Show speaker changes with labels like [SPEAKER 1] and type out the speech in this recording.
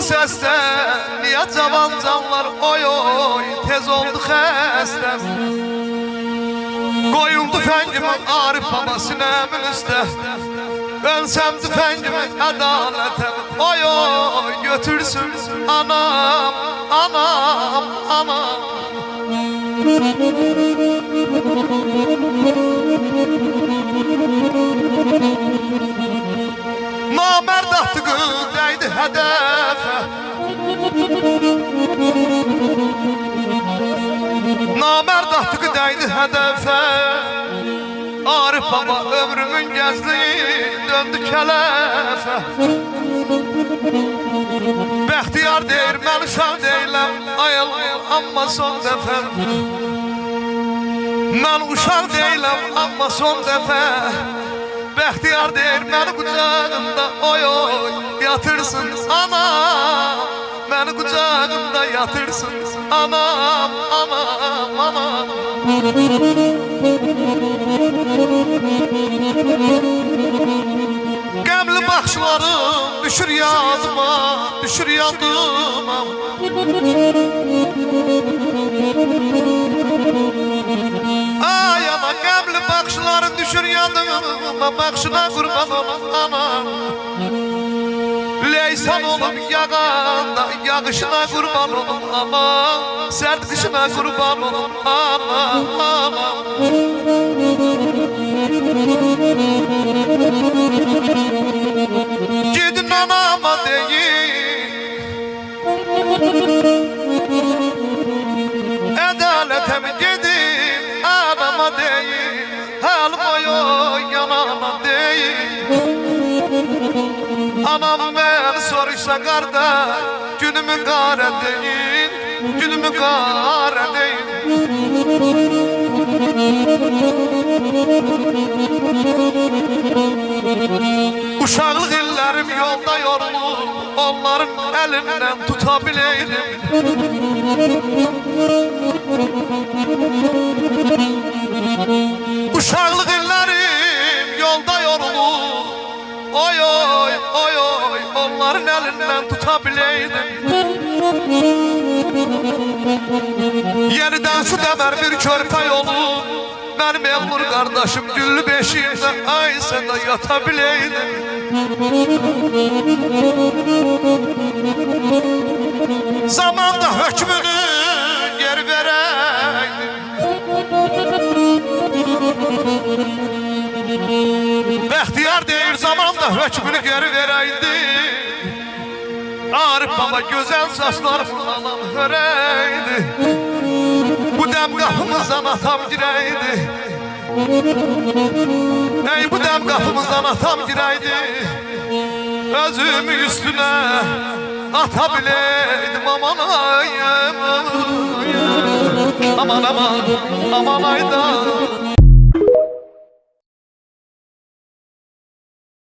[SPEAKER 1] səsdən, niyə cavan canlar oy oy tez oldu xəstə. Qoyuldu fəngimin Arif baba sinəmin üstə, ölsəm tüfəngimin ədalətəm oy oy götürsün anam, anam, anam. Namərd attığı dəydi hədəfə, namərd attığı dəydi hədəfə. Arif baba ömrümün gəzliyi döndü kələfə. Bəxtiyar deyir mən uşaq deyiləm, ayıl amma son dəfə. Mən uşaq deyiləm amma son dəfə. Bəxtiyar deyir məni qucağında oy oy yatırsın anam, məni qucağında yatırsın anam, anam, anam. Qəmli baxışlarım düşür yadıma, düşür yadıma. Ay ana qəmli baxışların düşür yadıma, baxışına qurban olum anam. Leysan olum yağanda, yağışına qurban olum anam. Sərt qışına qurban olum anam, anam. Gidin anama deyin, ədalətəm gedin anama deyin, hal boy oy yanama deyin. Anam mən soruşsa qardaş, günümü qara deyin, günümü qara deyin. Uşaqlıq illərim yolda yorulub, onların əlindən tuta biləydim. Uşaqlıq illərim yolda yorulub, oy oy oy oy onların əlindən tuta biləydim. Yenidən şu dəmər bir körpə yolu, mənim elmur qardaşım güllü beşiyimdə ay sən də yata biləydim. Zamanda hökmünü geri verəydim. Bəxtiyar deyir zamanda hökmünü geri verəydim. Arif baba gözəl saçlarımı alam hörəydi. Bu dəm qapımızdan atam girəydi. Ey bu dəm qapımızdan atam girəydi. Özümü üstünə ata biləydim. Aman ayım, aman aman, aman ayda.